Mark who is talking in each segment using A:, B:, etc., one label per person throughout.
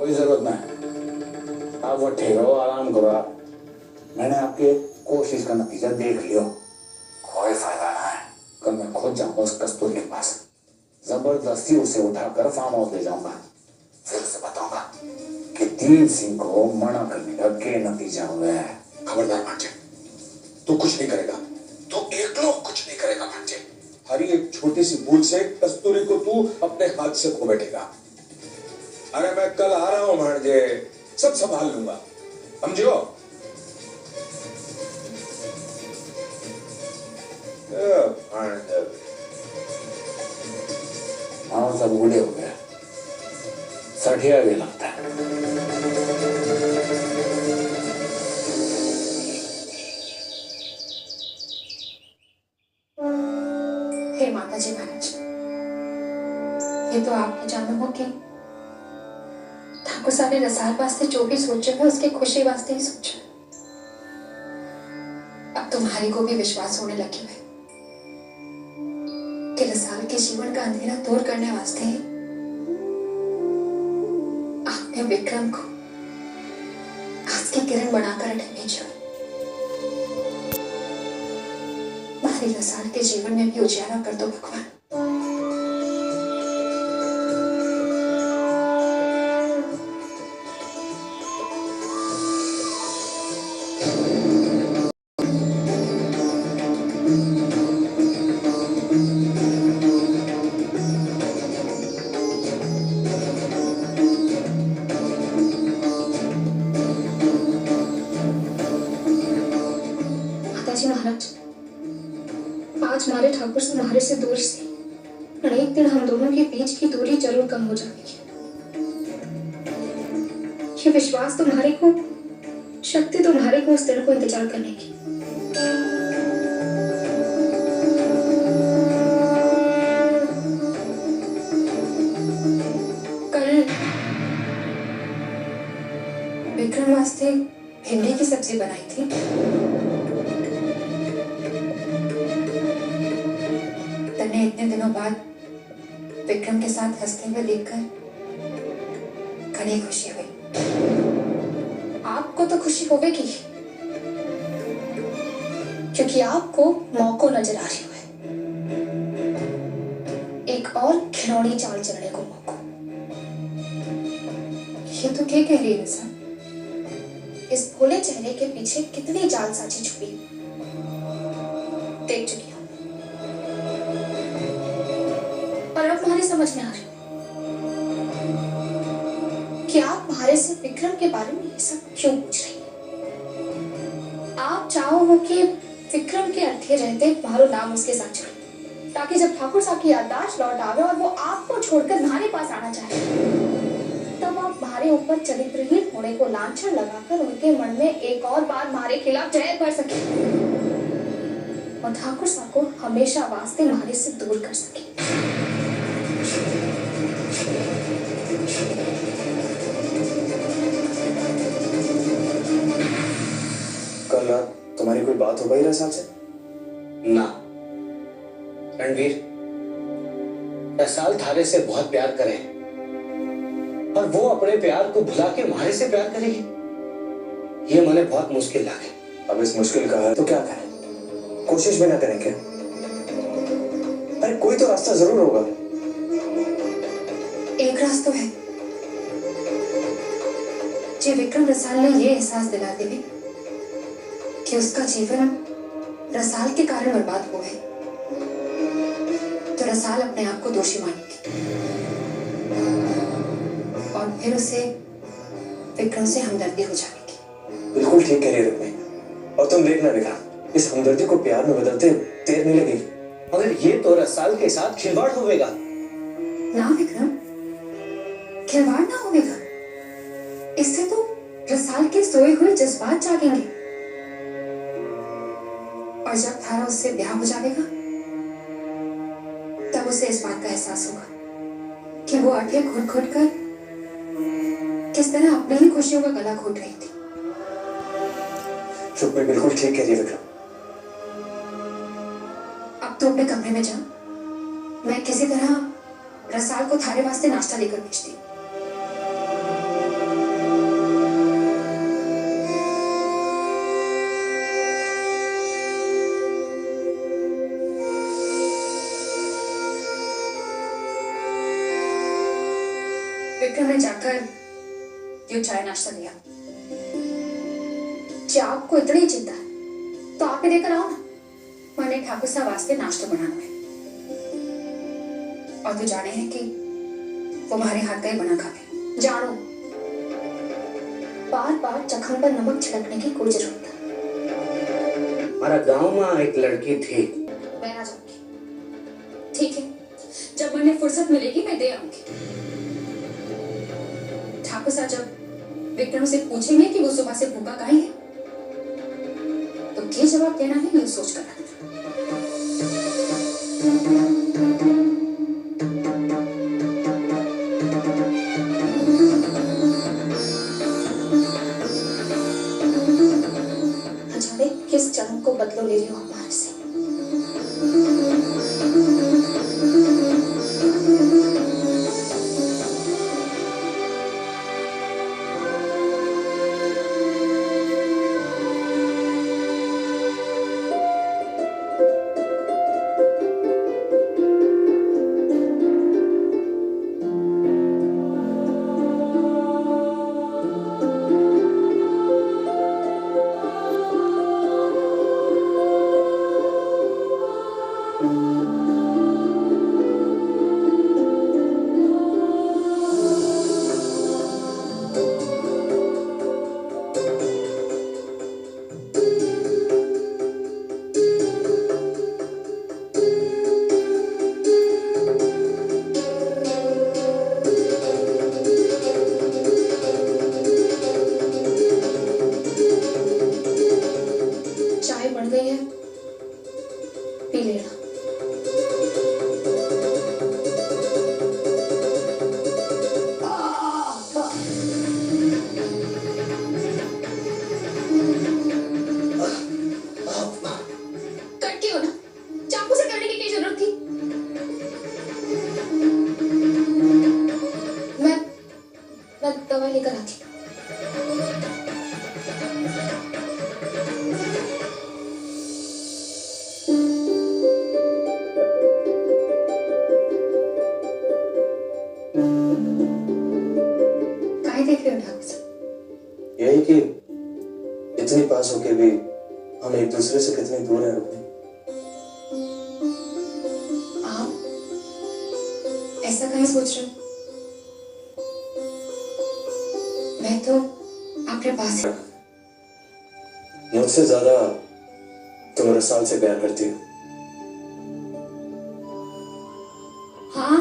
A: कोई जरूरत नहीं, आप वो ठहरो, आराम करो। आप मैंने आपके कोशिश का नतीजा देख लियो, कोई फायदा ना है। कल मैं खुद जाऊंगा उस कस्तूरी के पास, जबरदस्ती उसे उठाकर फार्म हाउस ले जाऊंगा, फिर उसे बताऊंगा कि दीप सिंह को मना करने का क्या नतीजा हुआ है।
B: खबरदार भांजे, तू कुछ नहीं करेगा, तू एकलो कुछ नहीं करेगा भांजे। हरी एक छोटी सी भूल से कस्तूरी को तू अपने हाथ से खो बैठेगा। अरे मैं कल आ रहा हूं भांजे, सब संभाल लूंगा, समझो।
A: हाँ, सब बूढ़े हो गए, सठिया भी लगता है।
C: हे माता जी महाराज, ये तो आपने जानो हो कि ठाकुर साहब ने रसाल वास्ते जो भी सोचा है उसकी खुशी वास्ते ही सोचा। अब तुम्हारी को भी विश्वास होने लगे हुए कि रसाल के जीवन का अंधेरा दूर करने वास्ते ही आपने विक्रम को आज की किरण बनाकर अटक भेजा। हमारी रसाल के जीवन में भी उजाला कर दो भगवान। माताजी महाराज, आज हमारे ठाकुर तुम्हारे से दूर से और एक दिन हम दोनों के बीच की दूरी जरूर कम हो जाएगी। ये विश्वास तुम्हारे को, शक्ति तुम्हारे को उस दिन को इंतजार करने की। कल विक्रम वास्ते भिंडी की सब्जी बनाई थी। तन्ने इतने दिनों बाद विक्रम के साथ हंसते हुए देखकर घनी खुशी हुई। आपको तो खुशी होगी क्योंकि आपको मौका नजर आ रही है, एक और खिलौनी चाल चलने को मौका। ये तो क्या कह रही है सर? इस भोले चेहरे के पीछे कितनी जालसाजी छुपी देख चुकी हूं, और अब तुम्हारी समझ में आ रही कि आप हमारे से विक्रम के बारे में ये सब क्यों पूछ रही हैं? आप चाहो हो कि विक्रम के अर्थी रहते तुम्हारा नाम उसके साथ जुड़े, ताकि जब ठाकुर साहब की याददाश्त लौट आवे और वो आपको छोड़कर तुम्हारे पास आना चाहे, तब आप हमारे ऊपर चरित्रहीन होने को लांछन लगाकर उनके मन में एक और बार हमारे खिलाफ जहर भर सके और ठाकुर साहब को हमेशा वास्ते हमारे से दूर कर सके।
D: कल रात तुम्हारी कोई बात हो गई रसाल से?
A: ना रणवीर, रसाल थारे से बहुत प्यार करे और वो अपने प्यार को भुला के हमारे से प्यार करेगी, ये मने बहुत मुश्किल लगे।
D: अब इस मुश्किल का है तो क्या करें? कोशिश भी ना करें क्या? अरे कोई तो रास्ता जरूर होगा।
C: एक रास्ता है जो विक्रम रसाल ने ये एहसास दिला दिए कि उसका जीवन रसाल के कारण बर्बाद हुआ है, तो रसाल अपने आप को दोषी मानेगी और फिर उसे विक्रम से हमदर्दी हो जाएगी।
D: बिल्कुल ठीक कह रही है रुक्मिणी, और तुम देखना विक्रम, इस हमदर्दी को प्यार में बदलते देर नहीं लगेगी।
A: मगर ये तो रसाल के साथ खिलवाड़ होगा
C: ना विक्रम, खिलवाड़ ना होगा, इससे तो रसाल के सोए हुए जज्बात जागेंगे और जब थारा उससे ब्याह हो जाएगा तब उसे इस बात का एहसास होगा कि वो आटे घुट घुट कर किस तरह अपनी ही खुशियों का गला घोट रही थी।
D: रुक्मिणी बिल्कुल ठीक कह रही है विक्रम।
C: अब तो अपने कमरे में जा, मैं किसी तरह रसाल को थारे वास्ते नाश्ता लेकर भेजती। उन्हें जाकर यो चाय नाश्ता दिया। जी आपको इतनी चिंता है तो आप ही देकर आओ ना, मैंने ठाकुर साहब वास्ते नाश्ता बनाना है। और तो जाने हैं कि वो हमारे हाथ का ही बना खाते। जानो, बार बार जख्म पर नमक छिड़कने की कोई जरूरत नहीं।
A: हमारा गांव में एक लड़की थी।
C: मैं आ जाऊंगी, ठीक है? जब मुझे फुर्सत मिलेगी मैं दे आऊंगी। ठाकुर साहब जब विक्रम से पूछेंगे कि वो सुबह से भूखा काहे है, तो क्या जवाब देना है ये सोच कर रखना। अचानक किस जन्म को बदलो ले रही हो हमारे से? चाय बन गई है, पी लेना। करके हो ना, चाकू से करने की क्या जरूरत थी? मैं दवाई लेकर आती। काहे देख रहे हो ठाकुर साहब?
D: यही कि इतनी पास होके भी हम एक दूसरे से कितनी दूर हैं रुकने।
C: आप ऐसा काहे सोच रहे हो? मैं तो आपके पास ही।
D: मुझसे ज्यादा तुम रसाल से प्यार करती हो।
C: हाँ,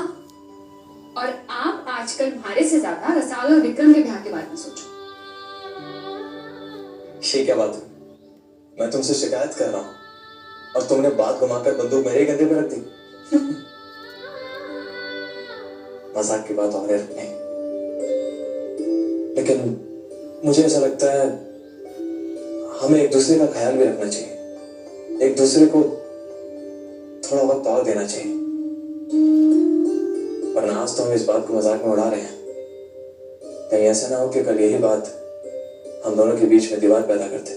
C: और आप आजकल हमारे से ज्यादा रसाल और विक्रम के ब्याह के बारे में सोचो।
D: ये क्या बात है? मैं तुमसे शिकायत कर रहा हूं और तुमने बात घुमाकर बंदूक मेरे कंधे पर रख दी। मजाक की बात और है नहीं, लेकिन मुझे ऐसा लगता है हमें एक दूसरे का ख्याल भी रखना चाहिए, एक दूसरे को थोड़ा वक्त और देना चाहिए। वरना आज तो हम इस बात को मजाक में उड़ा रहे हैं, कहीं ऐसा ना हो कि कल यही बात हम दोनों के बीच में दीवार पैदा करते।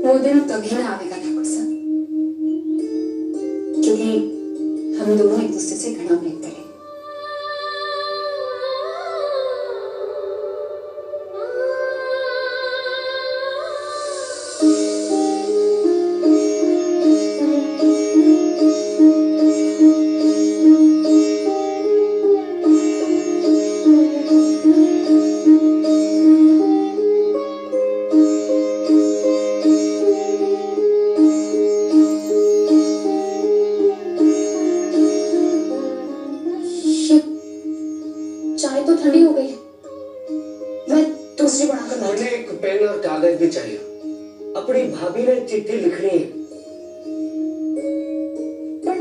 C: वो दिन कभी ना आएगा ठाकुर साहब, क्योंकि हम दोनों एक दूसरे से घना प्रेम करें। चाय तो ठंडी हो गई है, मैं दूसरी बनाकर लाती
A: मुझे एक पेन और कागज भी चाहिए। अपनी भाभी ने चिट्ठी लिखनी है।
C: पर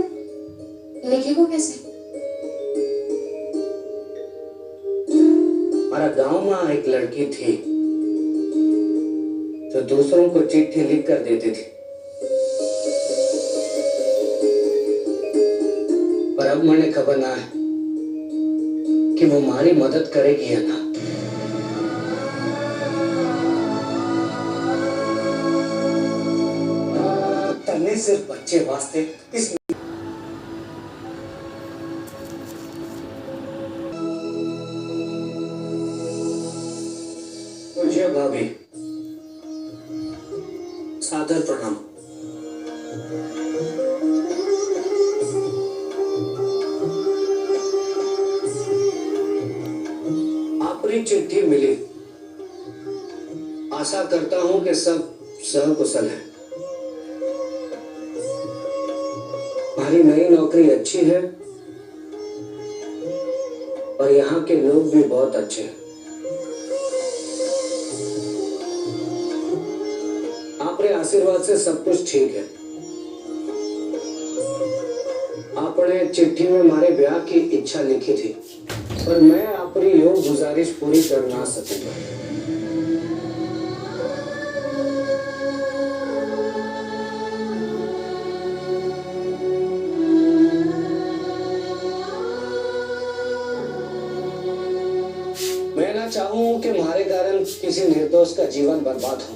C: लिखेगा कैसे?
A: हमारा गांव में एक लड़की थी जो दूसरों को चिट्ठी लिख कर देती थी, पर अब मुझे खबर ना है कि वो हमारी मदद करेगी या ना। तन्ने सिर्फ बच्चे वास्ते इस
E: जय भाभी, सादर प्रणाम। आपकी चिट्ठी मिली, आशा करता हूं कि सब सकुशल है। हमारी नई नौकरी अच्छी है और यहाँ के लोग भी बहुत अच्छे हैं। आपके आशीर्वाद से सब कुछ ठीक है। आपने चिट्ठी में हमारे ब्याह की इच्छा लिखी थी, पर मैं आपकी यो गुजारिश पूरी कर ना सकूंगा। मैं ना चाहूं कि हमारे कारण किसी निर्दोष का जीवन बर्बाद हो,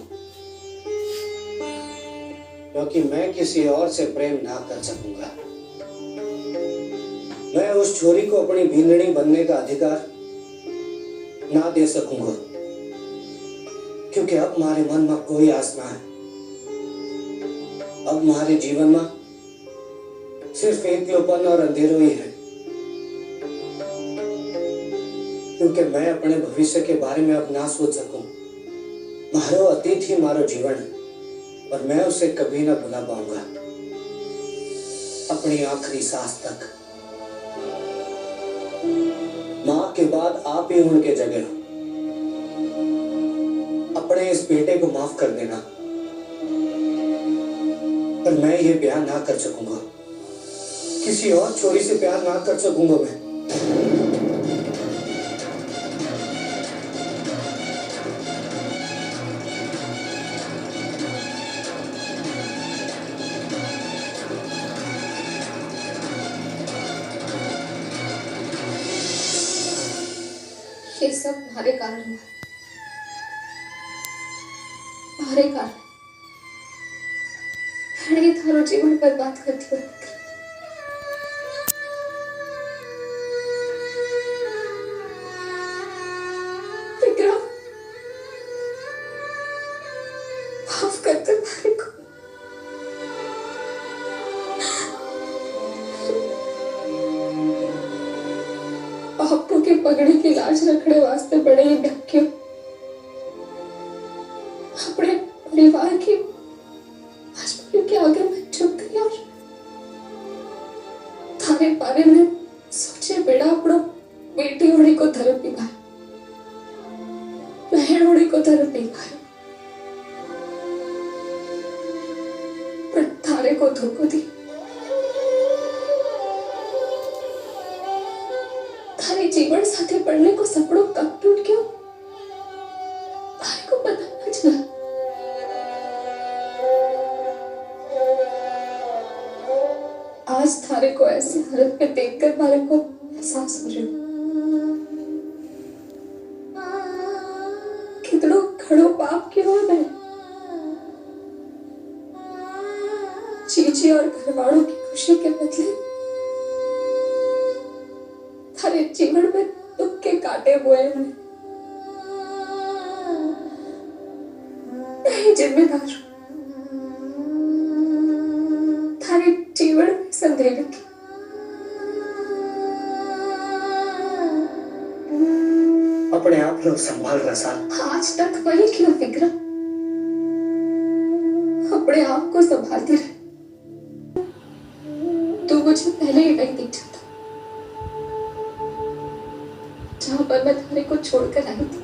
E: क्योंकि मैं किसी और से प्रेम ना कर सकूंगा। मैं उस छोरी को अपनी बींदड़ी बनने का अधिकार ना दे सकूंगा, क्योंकि अब हमारे मन में कोई आस ना है। अब हमारे जीवन में सिर्फ एकलोपन और अंधेरो ही है, क्योंकि मैं अपने भविष्य के बारे में अब ना सोच सकूं। मारो अतीत ही मारो जीवन है और मैं उसे कभी ना भुला पाऊंगा, अपनी आखिरी सांस तक। मां के बाद आप ही उनके जगह हो। अपने इस बेटे को माफ कर देना, पर मैं ये ब्याह ना कर सकूंगा। किसी और छोरी से प्यार ना कर सकूंगा मैं।
C: ये सब हमारे कारण हुआ, हमारे कारण। मैंने थारो जीवन बर्बाद कर दिया। विक्रम, माफ कर दे मेरे को। बापू की पगड़ी की लाज रखने वास्ते बड़े ही ढक्के अपने परिवार की मजबूरी के आगे मैं झुक गई और थारे बारे में सोचे बिना अपनो बेटी होने को धर्म निभाया, बहन होने को धर्म निभाया, पर थारे को धोखा दी। थारे जीवन साथी पढ़ने को सपनों कब टूट गया, थारे को पता न चला। आज थारे को ऐसी हालत में देखकर मारे को एहसास हो रहा है कितनो खड़ो पाप की हो मैं। चीची और घरवालों की खुशी के बदले थारे जीवन में दुख के कांटे बोए हुए। मैं जिम्मेदार हूं थारे जीवन में संदेह की।
E: अपने आप लोग संभाल रसा।
C: आज तक वही क्यों विक्रम, अपने आप को संभालती रहे। तू मुझे पहले ही नहीं दिख जाता, जहां पर मैं थारे को छोड़कर आई थी।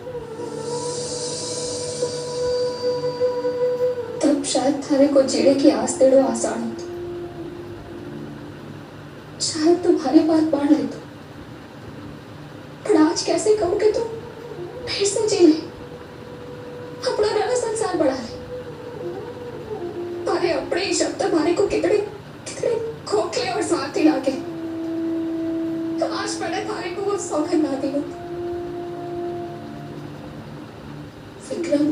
C: तब शायद थारे को जीने की आस देना आसान होता, शायद तुम्हारी बात मान लेता। पर आज कैसे कहूं कि तुम फिर से जी ले, अपना नया संसार बढ़ा ले। अरे अपने ही शब्द हमारे को कितने कितने खोखले और स्वार्थी लागे। आज मैंने थारे को वो सौगंध ना दी होती। विक्रम,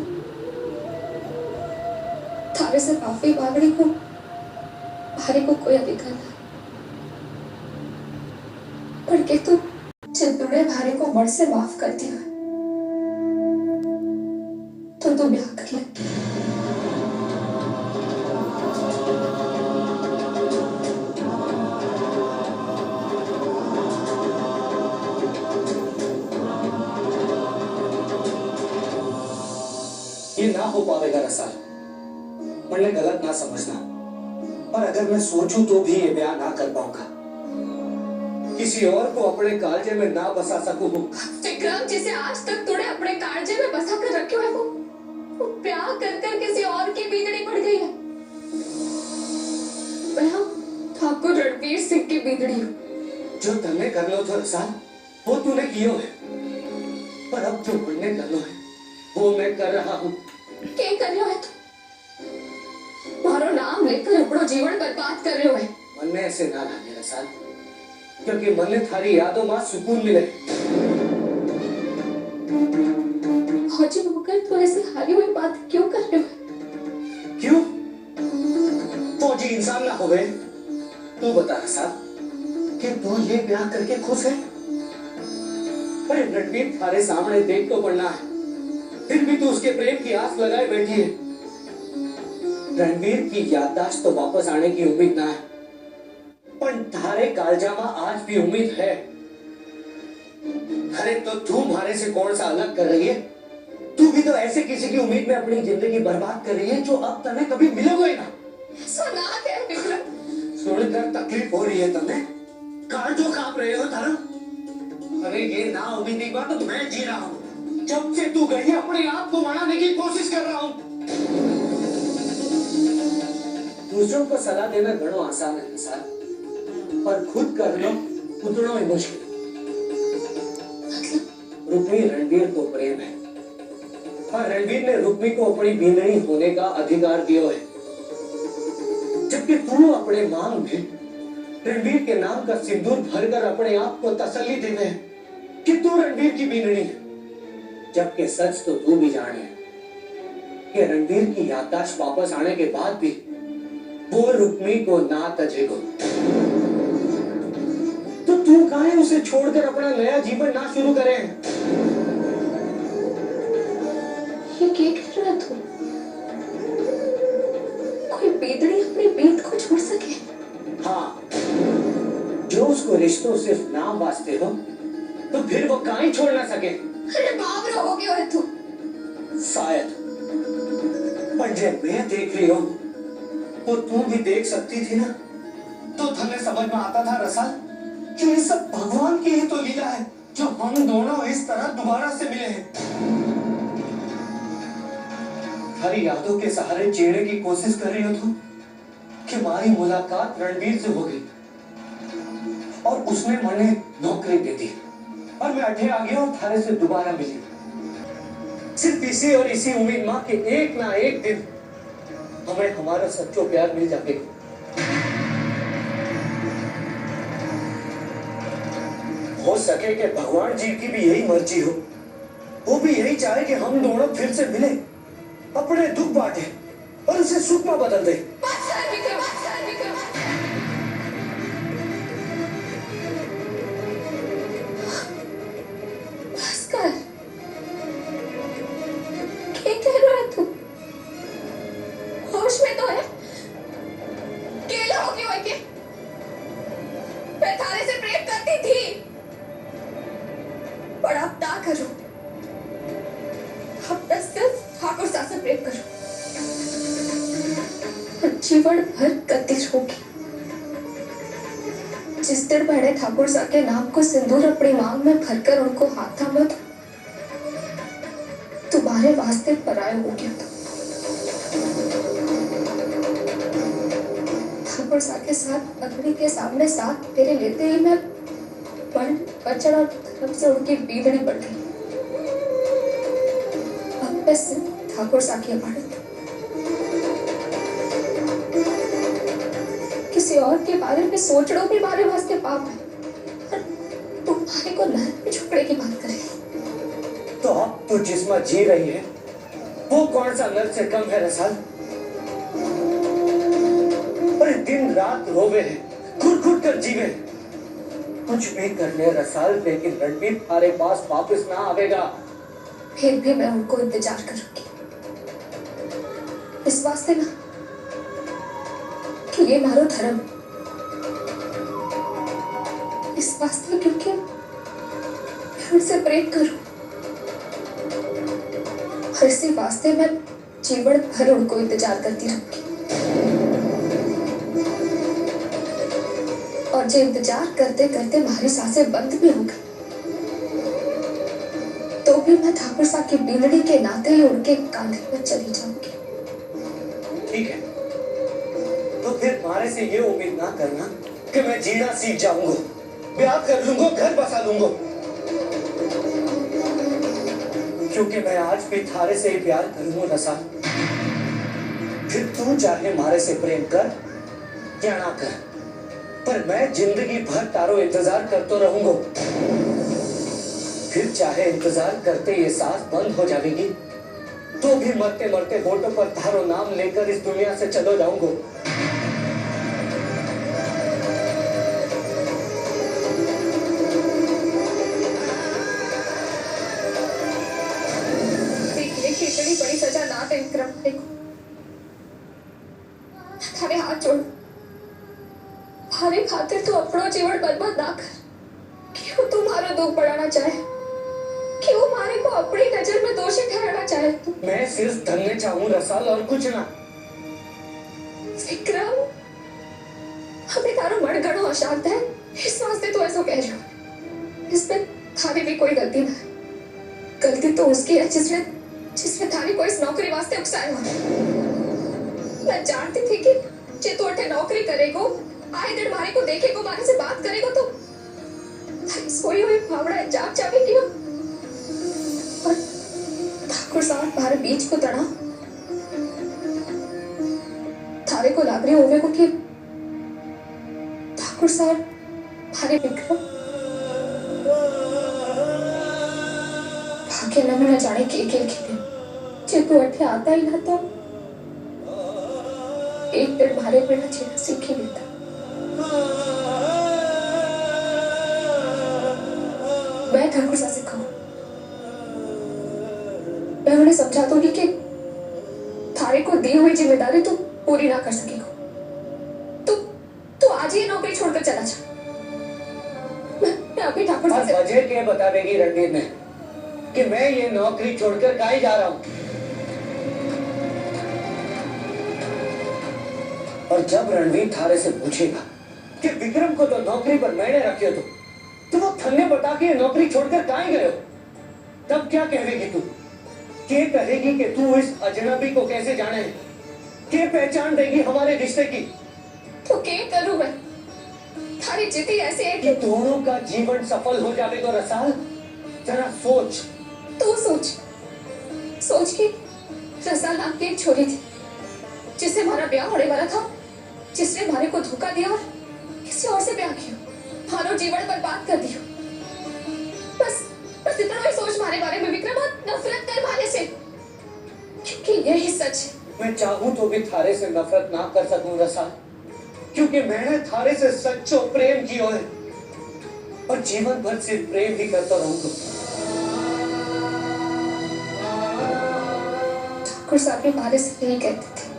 C: थारे से माफी मांगने को भारे को कोई अधिकार नहीं, पर के तू चिंतुड़े भारे को मर से माफ कर दिया।
E: ये ना हो पाएगा रसाल। मुझे गलत ना समझना, पर अगर मैं सोचूं तो भी ये ब्याह ना कर पाऊंगा। किसी और को अपने कालजे में ना बसा सकूं।
C: विक्रम, जिसे आज तक तूने अपने कालजे में बसा कर रखे हुए वो ब्याह कर कर किसी और की बीदड़ी पड़ गई है। मैं ठाकुर रणवीर सिंह की बीदड़ी हूँ।
E: जो तने कर लो तो रसाल, वो तूने कियो है, पर अब जो मुझे कर लो है वो मैं कर रहा हूँ।
C: क्या कर रहे हो है तू? मारो नाम लेकर अपना जीवन बर्बाद कर रहे हो है।
E: मन में ऐसे ना लागे रसाल, क्योंकि मन में थारी यादों में सुकून मिले।
C: फौजी होकर तू ऐसी हारी हुई बात क्यों कर रहे हो?
E: क्यों? फौजी इंसान ना हो गए? तू बता रसाल कि तू ये ब्याह करके खुश है? अरे रणवीर थारे सामने देख तो पड़ना है, फिर भी तू उसके प्रेम की आस लगाए बैठी है। रणवीर की याददाश्त तो वापस आने की उम्मीद ना है, पर थारे कालजा में आज भी उम्मीद है। अरे तो तू मारे से कौन सा अलग कर रही है? तू भी तो ऐसे किसी की उम्मीद में अपनी जिंदगी बर्बाद कर रही है जो अब तने कभी मिलेगा ही ना।
C: सुना है विक्रम,
E: सुनकर तकलीफ हो रही है तने? काल जो कांप रहे हो तारा? अरे ये ना उम्मीदी बात तो मैं जी रहा हूँ। जब से तू गई अपने आप को मनाने की कोशिश कर रहा हूँ। दूसरों को सलाह देना घणो आसान है सर, पर खुद करना उतना ही मुश्किल। रुक्मी रणवीर को प्रेम है, और रणवीर ने रुक्मी को अपनी बींदनी होने का अधिकार दिया है, जबकि तू अपने मांग में रणवीर के नाम का सिंदूर भरकर अपने आप को तसल्ली देवे कि तू रणवीर की बींदनी है, जबकि सच तो तू भी जाने कि रणवीर की याददाश्त वापस आने के बाद भी वो रुक्मी को ना तजेगा। तो तू काहे उसे छोड़कर अपना नया जीवन ना शुरू करे?
C: ये क्या कह रहा है तू? कोई बेदड़ी अपनी बेद को छोड़ सके?
E: हाँ, जो उसको रिश्तों सिर्फ नाम वास्ते हो, तो फिर वो काहे छोड़ ना सके?
C: अरे बावरा हो गया है तू।
E: शायद, पर जब मैं देख रही हूँ तो तू भी देख सकती थी ना। तो तुम्हें समझ में आता था रसल कि ये सब भगवान की ही तो लीला है जो हम दोनों इस तरह दोबारा से मिले हैं। हरी यादों के सहारे जीने की कोशिश कर रही हो तुम कि हमारी मुलाकात रणवीर से हो गई और उसने मुझे नौकरी दे दी और मैं अठे आ गया और थारे से दोबारा मिली, सिर्फ इसी और इसी उम्मीद मां के एक ना एक दिन हमें हमारा सच्चो प्यार मिल जाएगा। हो सके कि भगवान जी की भी यही मर्जी हो, वो भी यही चाहे कि हम दोनों फिर से मिले, अपने दुख बांटे और उसे सुख में बदल दे।
C: बस कर विक्रम, बस कर विक्रम। बस कर। क्या कह रहा है तू? होश में तो है? केला हो गया है क्या? मैं थारे से प्रेम करती थी, पर अब ना करूं। अब मैं सिर्फ ठाकुर साहब से प्रेम करूं। जीवन भर कतिश होगी। जिस दिन मैंने ठाकुर साहब के नाम को सिंदूर अपनी मांग में भरकर उनको हाथ थामा था, तुम्हारे वास्ते पराया हो गया था। ठाकुर साहब के साथ अग्नि के सामने साथ फेरे लेते ही मैं बचड़ और तरफ से उनकी बीदड़ी पड़ गई। अब मैं सिर्फ ठाकुर साहब की अमानत, किसी और के बारे में सोचना भी हमारे वास्ते पाप है। तुम्हारे को नरक में झुकने की बात करे
E: तो अब तो जिसमें जी रही है वो कौन सा नर्क से कम है रसल? अरे दिन रात रोवे है, घुट घुट कर जीवे, कुछ भी कर ले रसल, लेकिन रणवीर हमारे पास वापस ना आवेगा।
C: फिर भी मैं उनको इंतजार करूंगी, इस वास्ते ना कि ये मारो धर्म, इस वास्ते क्योंकि मैं उनसे प्रेम करूं, और इसी वास्ते मैं जीवन भर उनको इंतजार करती रहूंगी। और जो इंतजार करते करते हमारी सांसें बंद भी हो गई, तो भी मैं ठाकुर साहब की बीनड़ी के नाते ही उनके कांधे पर चली जाऊंगी।
E: ठीक है, तो फिर तुम्हारे से ये उम्मीद ना करना कि मैं जीना सीख जाऊंगा, ब्याह कर लूंगा, घर बसा लूंगा, क्योंकि मैं आज भी थारे से ही प्यार करूंगा रसा। फिर तू चाहे मारे से प्रेम कर या ना कर, पर मैं जिंदगी भर तारो इंतजार करते रहूंगा। फिर चाहे इंतजार करते ये सांस बंद हो जाएगी, तो भी मरते मरते होठों पर तारो नाम लेकर इस दुनिया से चलो जाऊंगा।
C: इतनी बड़ी सजा ना दे विक्रम को। थारे हाथ जोड़, थारे खातिर तो अपना जीवन बर्बाद ना कर। क्यों तुम्हारा दुख बढ़ाना चाहे, क्यों मारे को अपनी नजर में दोषी ठहराना चाहे तू?
E: मैं सिर्फ धन्य चाहूं रसाल, और कुछ ना।
C: विक्रम, हमें तारो मणगणो अशांत है, इस वास्ते तो ऐसा कह रही हो। इसमें थारी भी कोई गलती ना है। गलती तो उसकी है जिसने थारी को इस नौकरी वास्ते उकसाया। मैं जानती थी कि जे तू अठे नौकरी करेगो, आए दिन मारे को देखेगो, मारे से बात करेगो, तो थारी सोई हुई भावड़ा जाग जावेगी। और ठाकुर साहब मारे बीच को तड़ा, थारे को लाग रही होवे को कि ठाकुर साहब मारे विक्रम भाग्य न जाने के खेले जे तू अठे आता ही ना, तो एक दिन मारे बिना जीना सीख ही लेता। मैं ठाकुर साहब से कहूं, मैं उन्हें समझा दूंगी कि थारे को दी हुई जिम्मेदारी तू पूरी ना कर सकेगा। तू आज ही नौकरी छोड़कर चला जा। मैं अभी ठाकुर साहब से
E: वजह क्या बता देगी रणवीर ने कि मैं ये नौकरी छोड़कर कहीं जा रहा हूं? और जब रणवीर थारे से पूछेगा कि विक्रम को तो नौकरी पर मैंने रखे हो, तो वो थन्ने बता के नौकरी छोड़कर कहीं गए हो, तब क्या कहेगी तू? क्या कहेगी कि तू इस अजनबी को कैसे जाने है? क्या पहचान देगी हमारे रिश्ते की?
C: तो क्या करूं मैं? थारी जिद्दी ऐसी है
E: कि दोनों का जीवन सफल हो जाएगा रसाल। जरा सोच।
C: तू सोच कि रसाल नाम की एक छोरी थी जिससे हमारा ब्याह होने वाला था, जिसने हमारे को धोखा दिया और किसी और से ब्याह किया, हमारा जीवन बर्बाद कर दिया। बस इतना ही सोच हमारे बारे में विक्रम, और नफरत कर हमारे से, क्योंकि यही सच है।
E: मैं चाहूं तो भी थारे से नफरत ना कर सकूं रसाल, क्योंकि मैंने थारे से सच्चो प्रेम किया है, और जीवन भर सिर्फ प्रेम ही करता रहूंगा।
C: ठाकुर साहब हमारे से यही कहते थे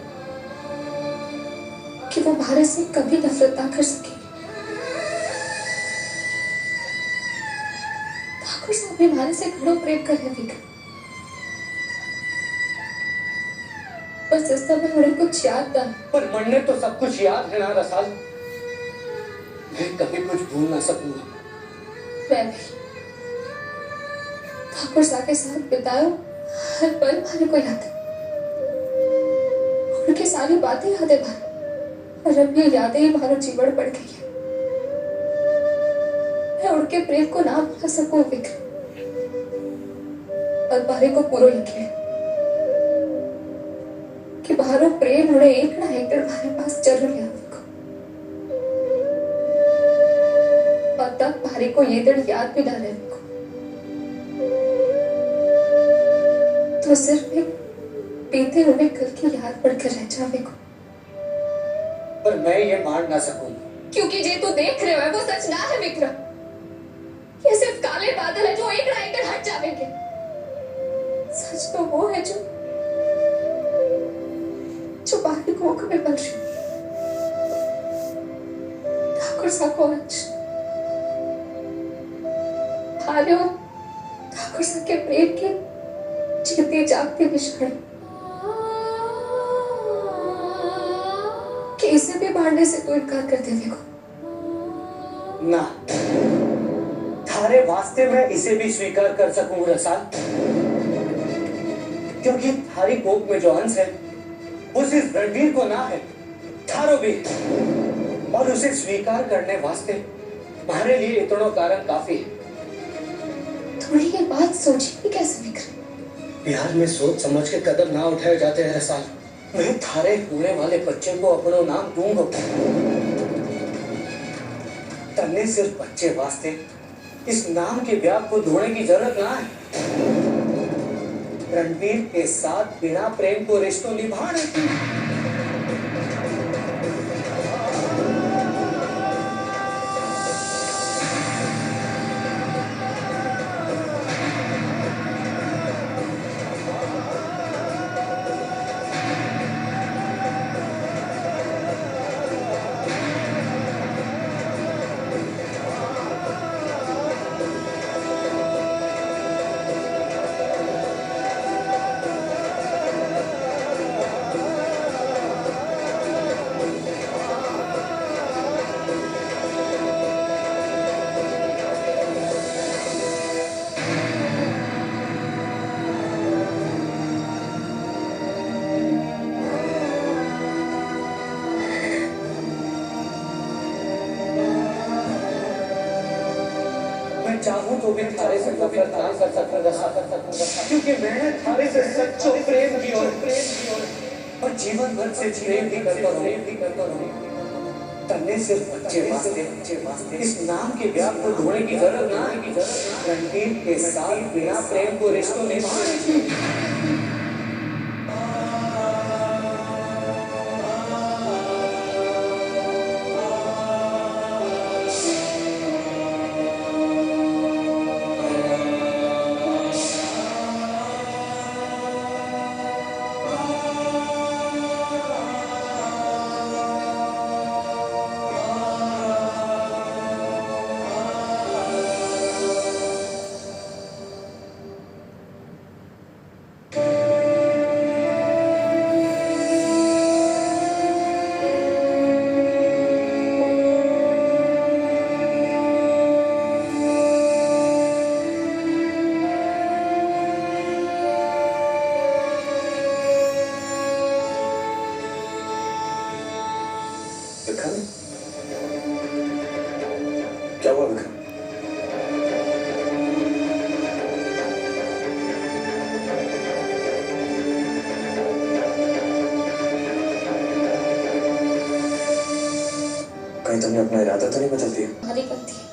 C: कि वो भारत से कभी नफरत ना कर सके। ठाकुर साहब हमारे से घणो प्रेम कर रहे थे, बस इस समय उन्हें कुछ याद ना।
E: पर मन ने तो सब कुछ याद है ना रसाल। मैं कभी कुछ भूल ना सकूंगा।
C: मैं भी ठाकुर साहब के साथ बिताया हर पल हमारे को याद है, उनकी सारी बातें याद है भाई, और अब ये यादें ही हमारा जीवन पड़ गई है। मैं उनके प्रेम को ना भुला सकूं विक्रम, और बारे को पूरा यकीन है कि बाहरों प्रेम उन्हें एक ना एक दिन हमारे पास जरूर याद रखो, और तब बारे को ये दिन याद भी ना रहे को, तो सिर्फ एक बीते हुए कल की याद पड़कर रह जावे को।
E: पर मैं ये मान ना सकूंगा,
C: क्योंकि जे तू देख रहे हो वो सच ना है विक्रम। ये सिर्फ काले बादल है जो एक ना एक दिन हट जाएंगे। सच तो वो है जो बाहर को कभी बन रही। ठाकुर साहब को आज थारे और ठाकुर साहब के प्रेम के जीते जागते निशान इसे भी बांटने से तो इनकार कर दे देखो।
E: ना, थारे वास्ते मैं इसे भी स्वीकार कर सकूं रसाल, क्योंकि थारी कोख में जो अंश है वो सिर्फ रणवीर को ना है, थारो भी, और उसे स्वीकार करने वास्ते तुम्हारे लिए इतना कारण काफी है।
C: थोड़ी ये बात सोची भी कैसे विक्रम?
E: बिहार में सोच समझ के कदम ना उठाए जाते हैं रसाल। मैं थारे होने वाले बच्चे को अपना नाम दूंगा, तन्ने सिर्फ बच्चे वास्ते इस नाम के व्याप को धोने की जरूरत ना है। रणवीर के साथ बिना प्रेम को रिश्तों निभाने की। मैं चाहूं तो भी थारे से नफरत ना कर सकूंगा, क्योंकि मैंने थारे से सच्चो प्रेम की और जीवन भर से प्रेम भी करता रहूं। तन्ने सिर्फ बच्चे वास्ते इस नाम के व्याप को ढोने की जरूरत ना है। रणवीर के साथ बिना प्रेम को रिश्तों निभाने की।
D: विक्रम, क्या हुआ विक्रम? कहीं तुमने अपना इरादा तो नहीं बदल दिया?
C: हमारी गलती है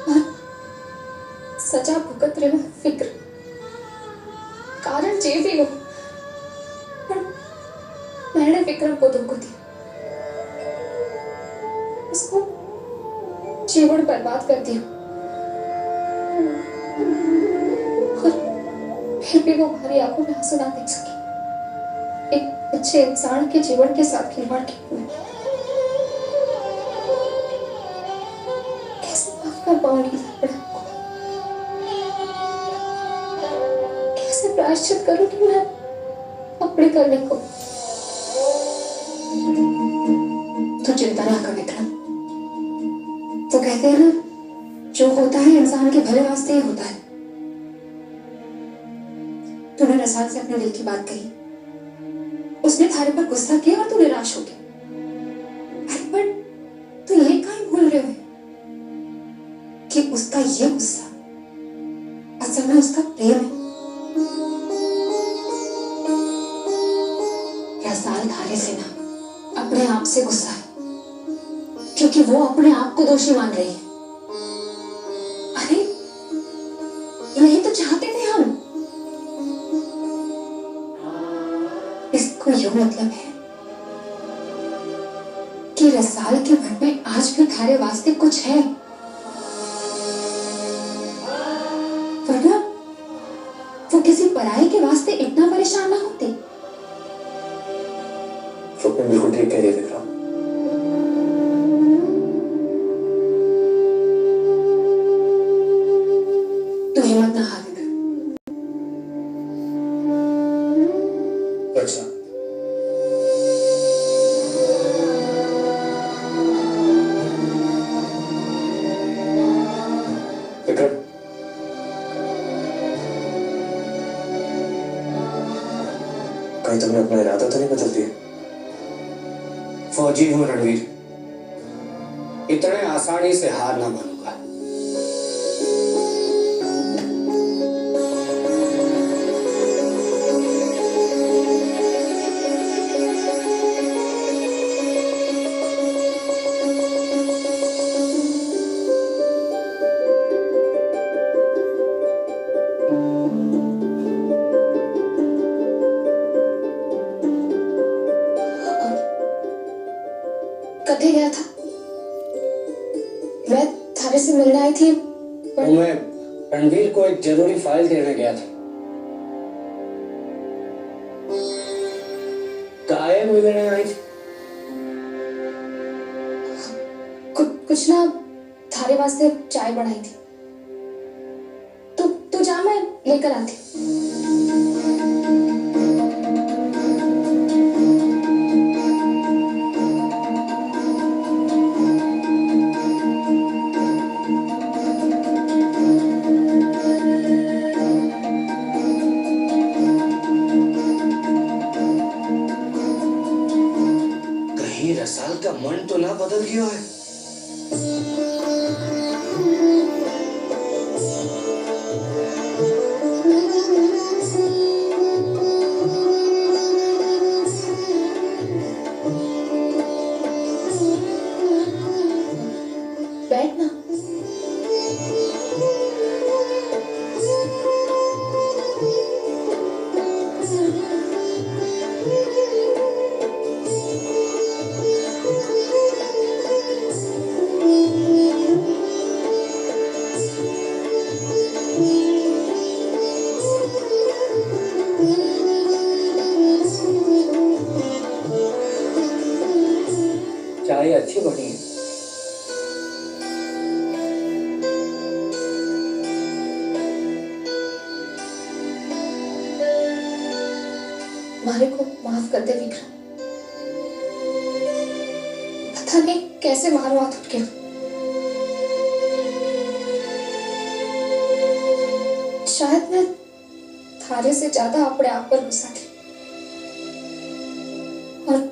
C: और सजा भुगत रहे हो फिक्र, कारण जे भी हो, पर मैंने विक्रम को धोखा दिया, उसको जीवन बर्बाद कर दिया, और फिर भी वो हमारी आंखों में आंसू ना देख सकी। एक अच्छे इंसान के जीवन के साथ खिलवाड़ किया हुआ है। कैसे माफ कर पाऊंगी अपने आप को? कैसे प्रायश्चित करूंगी मैं अपने करने को? तो चिंता ना कर विक्रम, तो कहते हैं ना, जो होता है इंसान के भले वास्ते ही होता है। तूने रसाल से अपने दिल की बात कही, उसने थारे पर गुस्सा किया और तू निराश हो गया। अरे पर तू ये कहीं भूल रहे हो कि उसका ये गुस्सा असल में उसका प्रेम है। रसाल थारे से ना अपने आप से गुस्सा है, क्योंकि वो अपने आप को दोषी मान रही है। अरे यही तो चाहते थे हम। इसको यूं मतलब है कि रसाल के मन में आज भी थारे वास्ते कुछ है, वरना वो किसी पराये के वास्ते इतना परेशान ना होती।
D: स्वप्न बिल्कुल ठीक कह रही है विक्रम।
C: तू हिम्मत ना हार विक्रम।
D: अच्छा, कहीं तुमने अपना इरादा तो नहीं बदल दिया?
E: फौजी हूं रणवीर, इतने आसानी से हार ना मानूंगा।
C: कथे गया था, मैं थारे से मिलने आई थी
E: तो मैं रणवीर को एक जरूरी फाइल देने गया था। काहे मिलने आई थी?
C: कुछ ना, थारे वास्ते चाय बनाई थी। तू जा, मैं लेकर आती।
E: कहीं रसाल का मन तो ना बदल गया है?
C: बैठना।
E: चाय अच्छी बनी है।
C: मारे को माफ कर दे विक्रम। पता नहीं कैसे मारो हाथ उठ के। शायद मैं थारे से ज्यादा अपने आप पर गुस्सा थी और